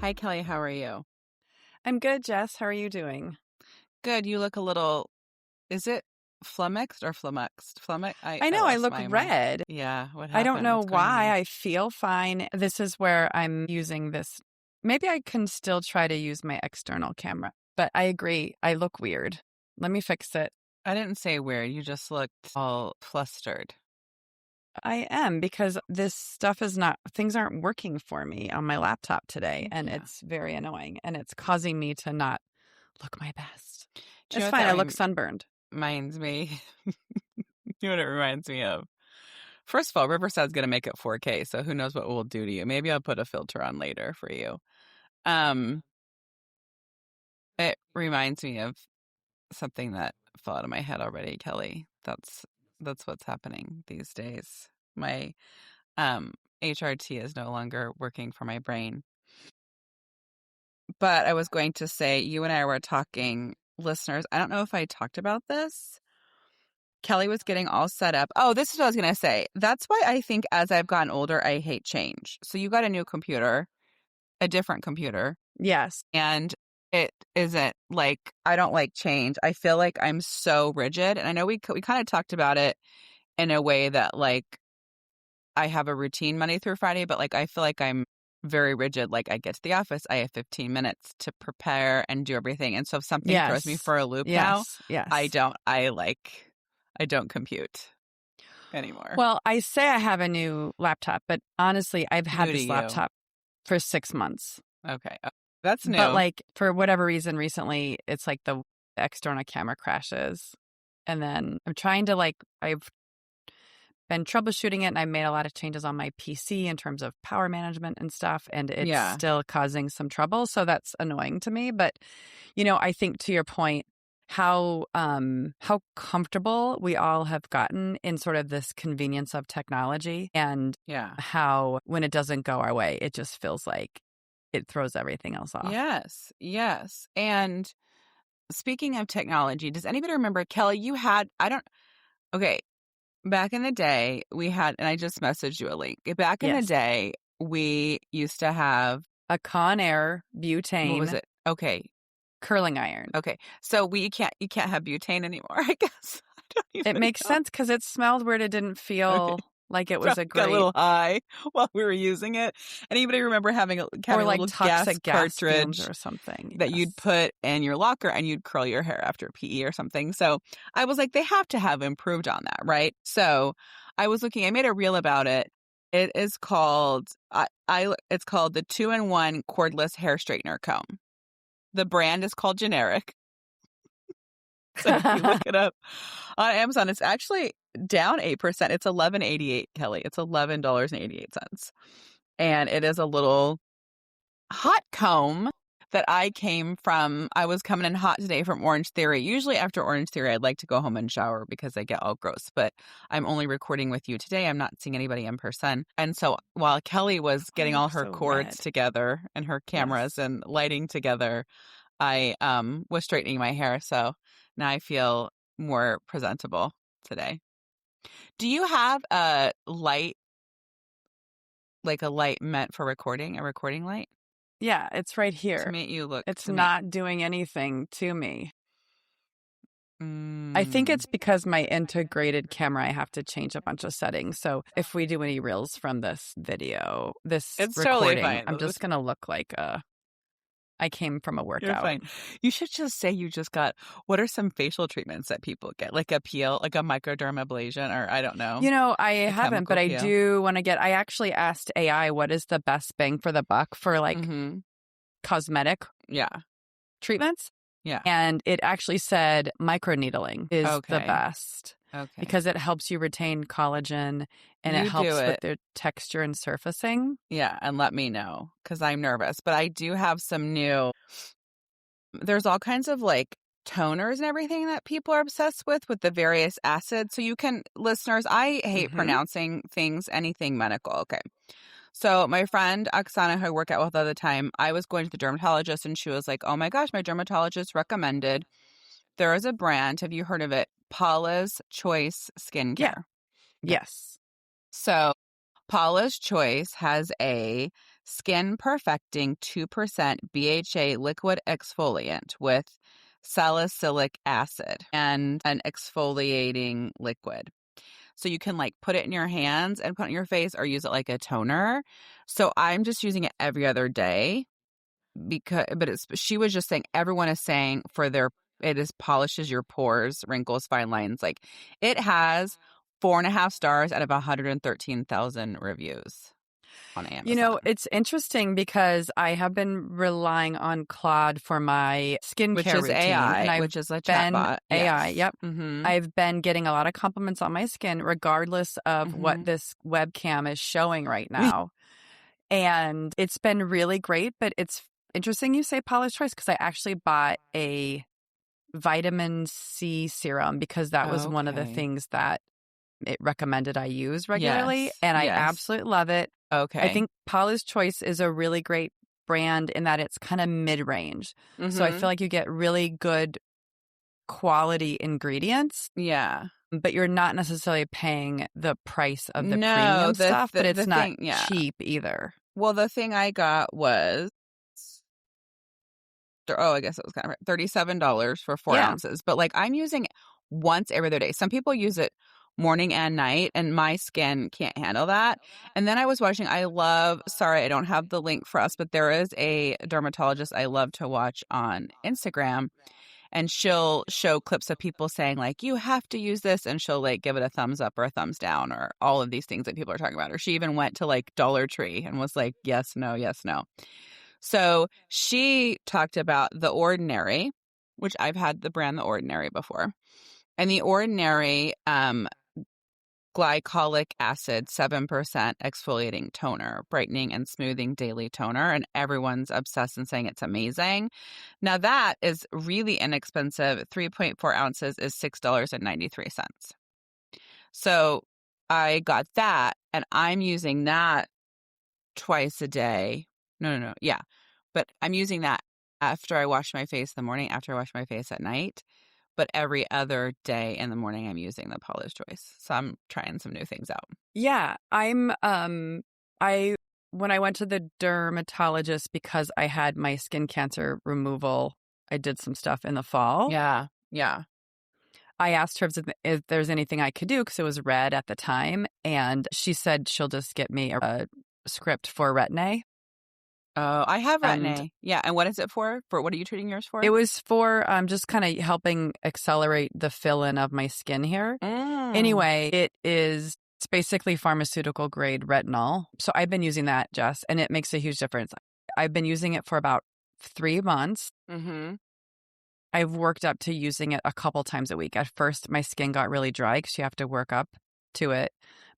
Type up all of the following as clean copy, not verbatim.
Hi, Kelly. How are you? I'm good, Jess. How are you doing? Good. You look a little, is it flummoxed or flummoxed? I I know I lost look my mind. red. Yeah. What I don't happened? know What's going why. on? I feel fine. This is where I'm using this. Maybe I can still try to use my external camera, but I agree. I look weird. Let me fix it. I didn't say weird. You just looked all flustered. I am because this stuff is not, things aren't working for me on my laptop today, and Yeah. it's very annoying, and it's causing me to not look my best. Do you know It's what fine. I that look sunburned. reminds me? You know what it reminds me of? First of all, Riverside's going to make it 4K, so who knows what we'll do to you. Maybe I'll put a filter on later for you. Um, it reminds me of something that fell out of my head already, Kelly. That's what's happening these days. My HRT is no longer working for my brain. But I was going to say, you and I were talking, listeners. I don't know if I talked about this. Kelly was getting all set up. Oh, this is what I was going to say. That's why I think as I've gotten older, I hate change. So you got a new computer, a different computer. Yes. And it isn't like, I don't like change. I feel like I'm so rigid. And I know we kind of talked about it in a way that like I have a routine Monday through Friday, but like I feel like I'm very rigid. Like I get to the office, I have 15 minutes to prepare and do everything. And so if something throws me for a loop now, Yes. I don't compute anymore. Well, I say I have a new laptop, but honestly, I've had New to this you. laptop for 6 months. Okay. That's new. But like for whatever reason recently, it's like the external camera crashes. And then I'm trying to I've been troubleshooting it, and I made a lot of changes on my PC in terms of power management and stuff, and it's still causing some trouble. So that's annoying to me. But, I think to your point, how comfortable we all have gotten in sort of this convenience of technology, and how when it doesn't go our way, it just feels like it throws everything else off. Yes. And speaking of technology, does anybody remember, Kelly, okay, back in the day, we had, and I just messaged you a link. Back in the day, we used to have a Conair butane. What was it? Okay. Curling iron. Okay. So you can't have butane anymore, I guess. I don't even It makes sense because it smelled weird. It didn't feel like it was got a little high while we were using it. Anybody remember having a little gas cartridge or something that you'd put in your locker and you'd curl your hair after PE or something? So I was like, they have to have improved on that, right? So I was looking. I made a reel about it. It is called it's called the 2-in-1 cordless hair straightener comb. The brand is called Generic. So if you look it up on Amazon, it's actually down 8%. It's $11.88, Kelly. It's $11.88. And it is a little hot comb that I was coming in hot today from Orange Theory. Usually after Orange Theory, I'd like to go home and shower because I get all gross. But I'm only recording with you today. I'm not seeing anybody in person. And so while Kelly was getting all her cords together and her cameras and lighting together, I was straightening my hair. So now I feel more presentable today. Do you have a light, like a light meant for recording, a recording light? Yeah, it's right here. To make you look. It's not doing anything to me. I think it's because my integrated camera, I have to change a bunch of settings. So if we do any reels from this video, it's recording, totally fine. I'm just going to look like I came from a workout. You're fine. You should just say you just got, what are some facial treatments that people get? Like a peel, like a microdermabrasion, or I don't know. I haven't, but I do want to I actually asked AI what is the best bang for the buck for cosmetic treatments. Yeah. And it actually said microneedling is the best. Okay. Because it helps you retain collagen and it helps with their texture and surfacing. Yeah, and let me know because I'm nervous. But I do have some there's all kinds of toners and everything that people are obsessed with the various acids. So you can, listeners, I hate pronouncing anything medical. Okay. So my friend Oksana, who I work out with all the time, I was going to the dermatologist and she was like, oh my gosh, my dermatologist recommended there is a brand. Have you heard of it? Paula's Choice Skincare. Yeah. Yes. So Paula's Choice has a Skin Perfecting 2% BHA Liquid Exfoliant with salicylic acid and an exfoliating liquid. So you can like put it in your hands and put it on your face or use it like a toner. So I'm just using it every other day she was just saying everyone is saying it is polishes your pores, wrinkles, fine lines. Like it has 4.5 stars out of 113,000 reviews on Amazon. It's interesting because I have been relying on Claude for my skincare routine. AI, and which is a chatbot. AI, yes. yep. Mm-hmm. I've been getting a lot of compliments on my skin, regardless of what this webcam is showing right now. And it's been really great, but it's interesting you say Paula's Choice because I actually bought a vitamin C serum because that was one of the things that it recommended I use regularly. And I absolutely love it. Okay. I think Paula's Choice is a really great brand in that it's kind of mid-range. So I feel like you get really good quality ingredients. Yeah. But you're not necessarily paying the price of the premium stuff, but it's not cheap either. Well, the thing I got was, I guess it was kind of $37 for 4 ounces. But like I'm using it once every other day. Some people use it morning and night, and my skin can't handle that. And then I was watching, sorry, I don't have the link for us, but there is a dermatologist I love to watch on Instagram. And she'll show clips of people saying like, you have to use this. And she'll like give it a thumbs up or a thumbs down or all of these things that people are talking about. Or she even went to like Dollar Tree and was like, yes, no, yes, no. So she talked about The Ordinary, which I've had the brand The Ordinary before. And The Ordinary Glycolic Acid 7% exfoliating toner, brightening and smoothing daily toner. And everyone's obsessed and saying it's amazing. Now that is really inexpensive. 3.4 ounces is $6.93. So I got that and I'm using that twice a day. No. Yeah. But I'm using that after I wash my face in the morning, after I wash my face at night. But every other day in the morning, I'm using the Paula's Choice. So I'm trying some new things out. Yeah, when I went to the dermatologist because I had my skin cancer removal, I did some stuff in the fall. Yeah. I asked her if there's anything I could do because it was red at the time. And she said she'll just get me a script for Retin-A. Oh, I have Retin-A. Yeah. And what is it for? What are you treating yours for? It was for just kind of helping accelerate the fill-in of my skin hair. Anyway, it's basically pharmaceutical grade retinol. So I've been using that, Jess, and it makes a huge difference. I've been using it for about 3 months. I've worked up to using it a couple times a week. At first, my skin got really dry because you have to work up to it.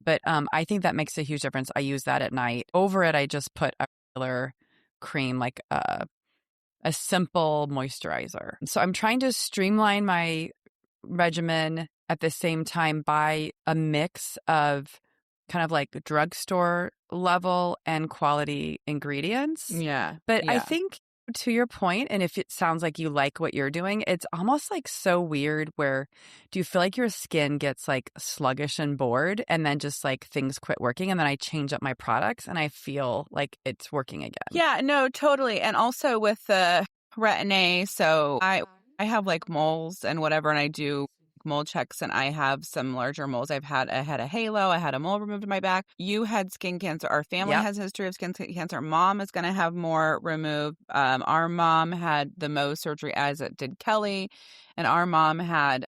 But I think that makes a huge difference. I use that at night. Over it, I just put a regular cream, like a simple moisturizer. So I'm trying to streamline my regimen at the same time buy a mix of kind of like drugstore level and quality ingredients. Yeah. But I think to your point, and if it sounds like you like what you're doing, it's almost like so weird where do you feel like your skin gets like sluggish and bored and then just like things quit working and then I change up my products and I feel like it's working again? Yeah, no, totally. And also with the Retin-A, so I have like moles and whatever, and I do mole checks and I have some larger moles. I had a halo. I had a mole removed in my back. You had skin cancer. Our family has a history of skin cancer. Mom is going to have more removed. Our mom had the Mohs surgery as it did Kelly. And our mom had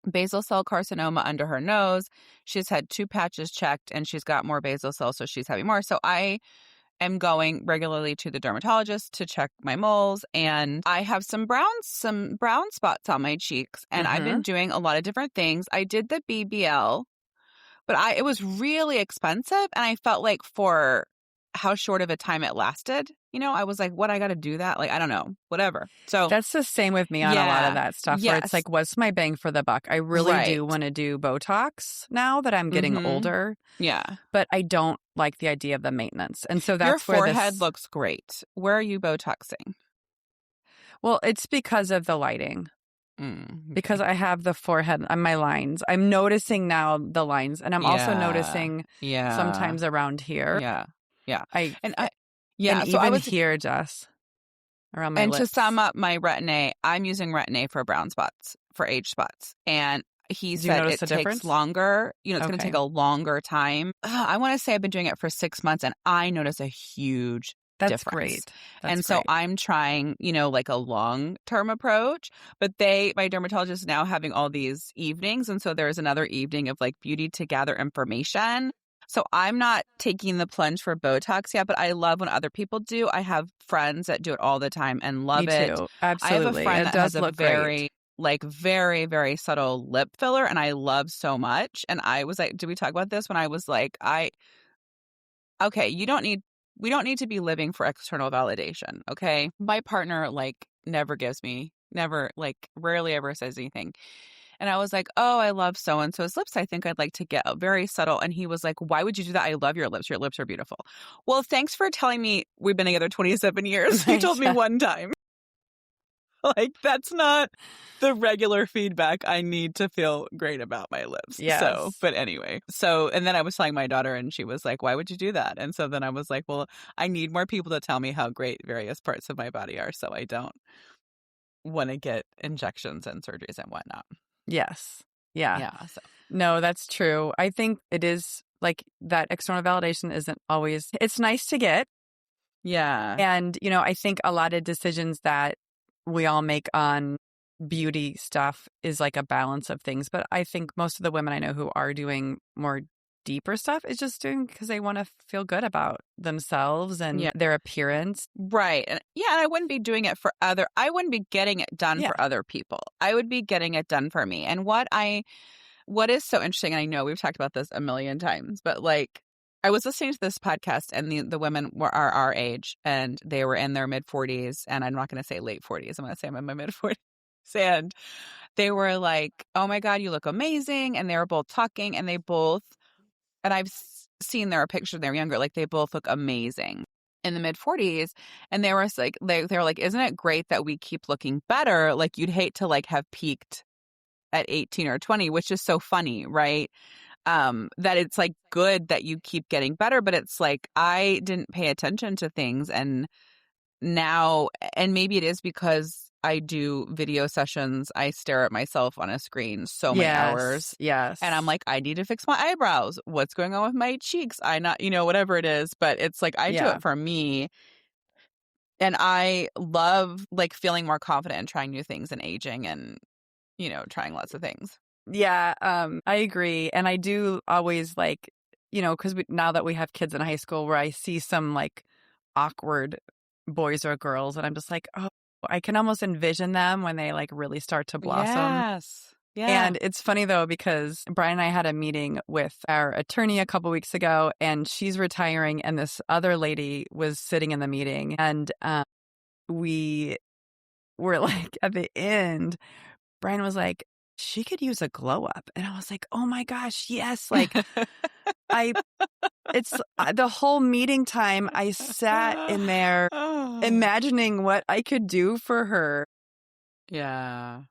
basal cell carcinoma under her nose. She's had 2 patches checked and she's got more basal cells. So she's having more. So I am going regularly to the dermatologist to check my moles, and I have some brown spots on my cheeks, and I've been doing a lot of different things. I did the BBL, but it was really expensive, and I felt like for how short of a time it lasted, I was like, what, I got to do that? Like, I don't know, whatever. So that's the same with me on a lot of that stuff where it's like, what's my bang for the buck? I really do want to do Botox now that I'm getting older. Yeah. But I don't like the idea of the maintenance. And so that's your forehead looks great. Where are you Botoxing? Well, it's because of the lighting. Because I have the forehead and my lines. I'm noticing now the lines, and I'm also noticing sometimes around here. Yeah. Yeah. I And and so I even was, here, Jess, around my and to sum lips. up my Retin-A, I'm using Retin-A for brown spots, for age spots. And he Do you said notice it a takes difference? longer. It's going to Okay. take a longer time. I want to say I've been doing it for 6 months and I notice a huge That's difference. great. That's And so great. I'm trying, like a long-term approach, but my dermatologist is now having all these evenings. And so there's another evening of like beauty to gather information. So I'm not taking the plunge for Botox yet, but I love when other people do. I have friends that do it all the time and Me love it. too. I have a Absolutely. friend It that has does a look great. very, like, very, very subtle lip filler, and I love so much. And I was like, did we talk about this? When I was like, okay, we don't need to be living for external validation. Okay. My partner, like, rarely ever says anything. And I was like, oh, I love so and so's lips. I think I'd like to get very subtle. And he was like, why would you do that? I love your lips. Your lips are beautiful. Well, thanks for telling me we've been together 27 years. You told me Yeah. one time. Like, that's not the regular feedback I need to feel great about my lips. So, Yes. but anyway. So, and then I was telling my daughter and she was like, why would you do that? And so then I was like, well, I need more people to tell me how great various parts of my body are so I don't want to get injections and surgeries and whatnot. Yes. Yeah. Yeah. So, No, that's true. I think it is like that external validation isn't always, it's nice to get. yeah. And, I think a lot of decisions that we all make on beauty stuff is like a balance of things. But I think most of the women I know who are doing more deeper stuff is just doing because they want to feel good about themselves and Yeah. their appearance. Right. And I wouldn't be doing it I wouldn't be getting it done Yeah. for other people. I would be getting it done for me. And what is so interesting, and I know we've talked about this a million times, but like I was listening to this podcast and the women are our age and they were in their mid 40s, and I'm not going to say late 40s. I'm going to say I'm in my mid 40s. And they were like, oh my God, you look amazing. And they were both talking and and I've seen their picture, they're younger, like they both look amazing in the mid 40s. And they were like, they were like, isn't it great that we keep looking better? Like you'd hate to like have peaked at 18 or 20, which is so funny, right? That it's like good that you keep getting better, but it's like I didn't pay attention to things. And now, and maybe it is because I do video sessions, I stare at myself on a screen so many hours. Yes. And I'm like, I need to fix my eyebrows. What's going on with my cheeks? Whatever it is. But it's like, I do Yeah. it for me. And I love like feeling more confident and trying new things and aging and, trying lots of things. Yeah, I agree. And I do always like, because now that we have kids in high school where I see some like awkward boys or girls and I'm just like, oh, I can almost envision them when they like really start to blossom. Yes. Yeah. And it's funny though, because Brian and I had a meeting with our attorney a couple weeks ago and she's retiring and this other lady was sitting in the meeting and we were like at the end, Brian was like, she could use a glow up. And I was like, oh my gosh, yes. Like it's the whole meeting time. I sat in there imagining what I could do for her. Yeah.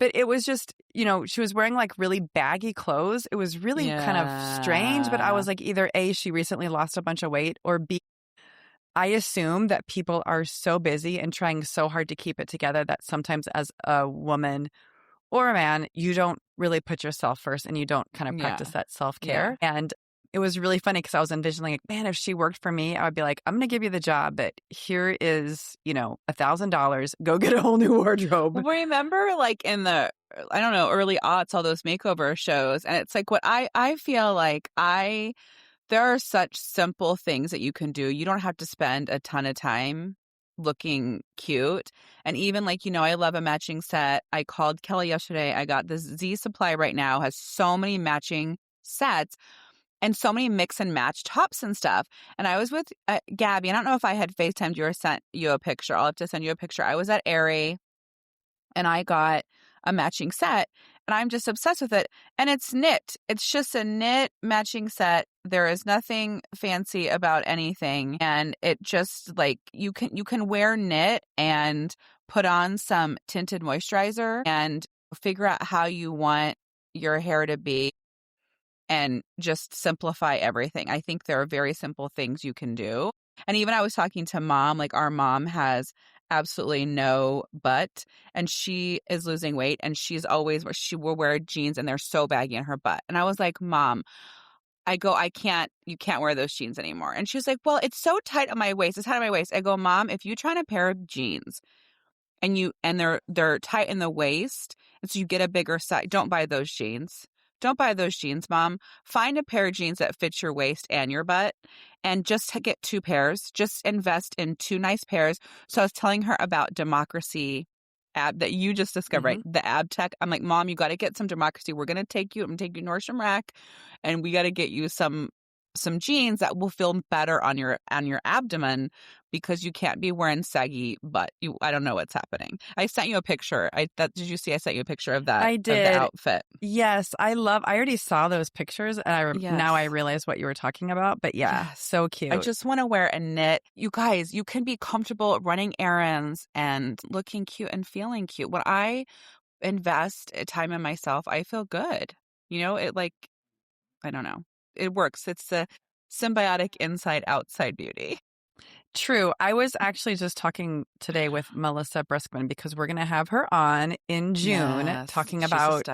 But it was just, she was wearing like really baggy clothes. It was really kind of strange. But I was like, either A, she recently lost a bunch of weight, or B, I assume that people are so busy and trying so hard to keep it together that sometimes as a woman or a man, you don't really put yourself first and you don't kind of practice that self-care. Yeah. And it was really funny because I was envisioning, like, man, if she worked for me, I would be like, I'm going to give you the job, but here is, $1,000. Go get a whole new wardrobe. Remember, like in the, I don't know, early aughts, all those makeover shows. And it's like what I feel like there are such simple things that you can do. You don't have to spend a ton of time looking cute. And even like, I love a matching set. I called Kelly yesterday. I got this Z Supply right now, has so many matching sets and so many mix and match tops and stuff. And I was with Gabby. I don't know if I had FaceTimed you or sent you a picture. I'll have to send you a picture. I was at Aerie and I got a matching set and I'm just obsessed with it. And it's knit. It's just a knit matching set. There is nothing fancy about anything. And it just like you can wear knit and put on some tinted moisturizer and figure out how you want your hair to be. and just simplify everything. I think there are very simple things you can do. And even I was talking to mom, like our mom has absolutely no butt and she is losing weight and she will wear jeans and they're so baggy in her butt. And I was like, Mom, you can't wear those jeans anymore. And she was like, well, it's so tight at my waist. It's tight at my waist. I go, Mom, if you try on a pair of jeans and they're tight in the waist, and so you get a bigger size. Don't buy those jeans. Don't buy those jeans, Mom. Find a pair of jeans that fits your waist and your butt, and just get 2 pairs. Just invest in 2 nice pairs. So I was telling her about Democracy ab that you just discovered, right? The ab tech. I'm like, Mom, you got to get some Democracy. I'm going to take you to Nordstrom Rack, and we got to get you some jeans that will feel better on your abdomen because you can't be wearing saggy butt. I don't know what's happening. I sent you a picture. Did you see I sent you a picture of that? I did. Of the outfit. Yes, I already saw those pictures and now I realize what you were talking about, but so cute. I just want to wear a knit. You guys, you can be comfortable running errands and looking cute and feeling cute. When I invest time in myself, I feel good. I don't know. It works. It's the symbiotic inside-outside beauty. True. I was actually just talking today with Melissa Briskman because we're going to have her on in June talking about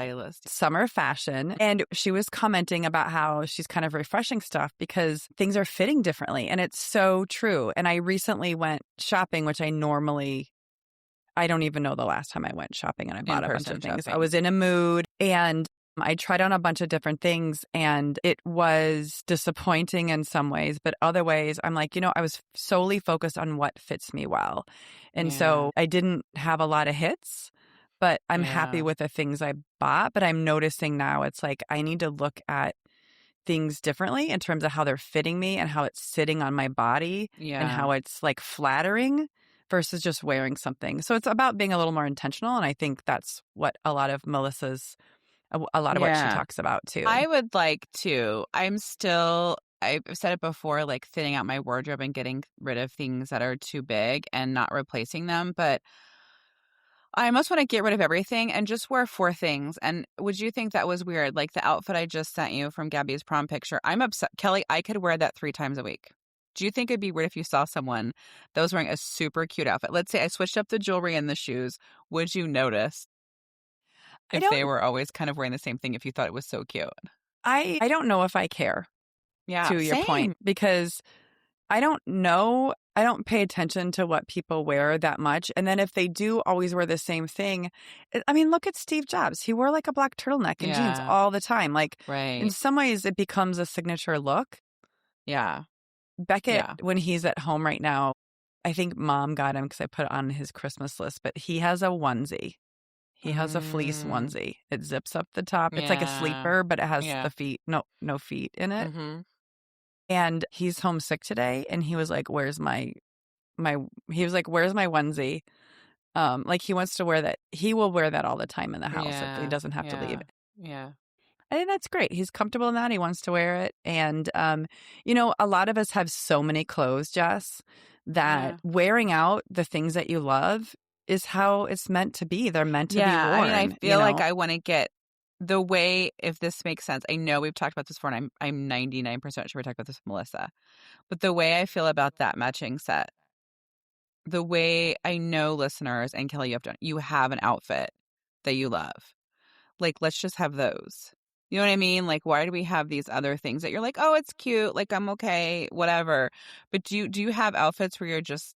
summer fashion. And she was commenting about how she's kind of refreshing stuff because things are fitting differently. And it's so true. And I recently went shopping, which I don't even know the last time I went shopping and I bought a bunch of things. I was in a mood and I tried on a bunch of different things and it was disappointing in some ways, but other ways I'm like, I was solely focused on what fits me well. And so I didn't have a lot of hits, but I'm happy with the things I bought. But I'm noticing now it's like I need to look at things differently in terms of how they're fitting me and how it's sitting on my body and how it's like flattering versus just wearing something. So it's about being a little more intentional. And I think that's what a lot of what she talks about too. I would like to. I've said it before, like thinning out my wardrobe and getting rid of things that are too big and not replacing them. But I almost want to get rid of everything and just wear 4 things. And would you think that was weird? Like the outfit I just sent you from Gabby's prom picture. I'm upset. Kelly, I could wear that 3 times a week. Do you think it'd be weird if you saw someone that was wearing a super cute outfit? Let's say I switched up the jewelry and the shoes. Would you notice if they were always kind of wearing the same thing if you thought it was so cute? I don't know if I care. To your point, because I don't know. I don't pay attention to what people wear that much. And then if they do always wear the same thing, I mean, look at Steve Jobs. He wore like a black turtleneck and jeans all the time. Like in some ways it becomes a signature look. Yeah. Beckett, when he's at home right now, I think Mom got him because I put it on his Christmas list, but he has a onesie. He has a fleece onesie. It zips up the top. It's like a sleeper, but it has the feet, no feet in it. Mm-hmm. And he's homesick today. And he was like, where's my onesie? Like he wants to wear that. He will wear that all the time in the house if he doesn't have to leave it. Yeah. I think that's great. He's comfortable in that. He wants to wear it. And, a lot of us have so many clothes, Jess, that wearing out the things that you love is how it's meant to be. They're meant to be worn. I mean, I feel like I want to get the way, if this makes sense. I know we've talked about this before, and I'm 99% sure we talked about this with Melissa. But the way I feel about that matching set, the way I know listeners, and Kelly, you have an outfit that you love. Like, let's just have those. You know what I mean? Like, why do we have these other things that you're like, oh, it's cute, like I'm okay, whatever. But do you have outfits where you're just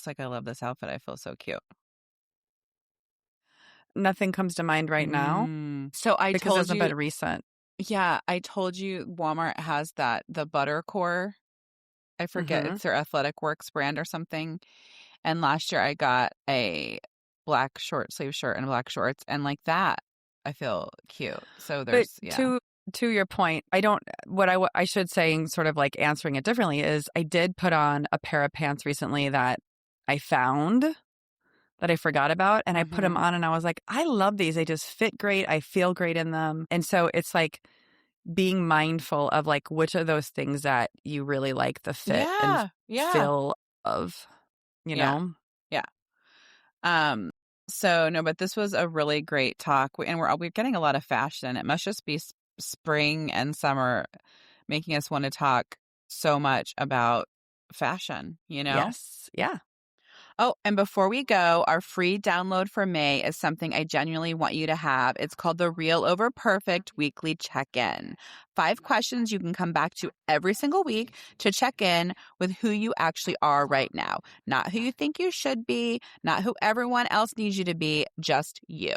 like, I love this outfit, I feel so cute? Nothing comes to mind right now. So I because told it's you, a bit recent. Yeah, I told you Walmart has the butter core. I forget, it's their Athletic Works brand or something. And last year I got a black short sleeve shirt and black shorts, and like that, I feel cute. So there's to your point, I should say, sort of like answering it differently, is I did put on a pair of pants recently that I found that I forgot about, and I put them on and I was like, I love these. They just fit great. I feel great in them. And so it's like being mindful of like which of those things that you really like the fit and feel of, you know? Yeah. So no, but this was a really great talk, and we're getting a lot of fashion. It must just be spring and summer making us want to talk so much about fashion, you know? Yes. Yeah. Oh, and before we go, our free download for May is something I genuinely want you to have. It's called the Real Over Perfect Weekly Check-In. 5 questions you can come back to every single week to check in with who you actually are right now. Not who you think you should be, not who everyone else needs you to be, just you.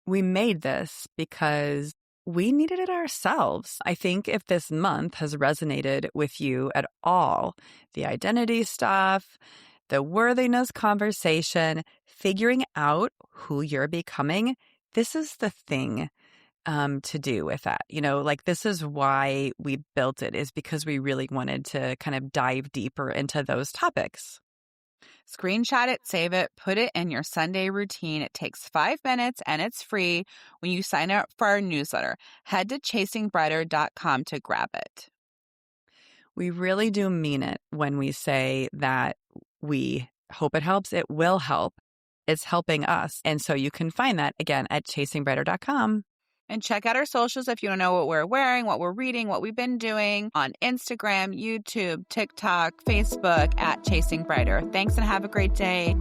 We made this because we needed it ourselves. I think if this month has resonated with you at all, the identity stuff, the worthiness conversation, figuring out who you're becoming, this is the thing to do with that. You know, like this is why we built it, is because we really wanted to kind of dive deeper into those topics. Screenshot it, save it, put it in your Sunday routine. It takes 5 minutes and it's free when you sign up for our newsletter. Head to chasingbrighter.com to grab it. We really do mean it when we say that we hope it helps. It will help. It's helping us. And so you can find that again at chasingbrighter.com. And check out our socials if you want to know what we're wearing, what we're reading, what we've been doing on Instagram, YouTube, TikTok, Facebook at Chasing Brighter. Thanks and have a great day.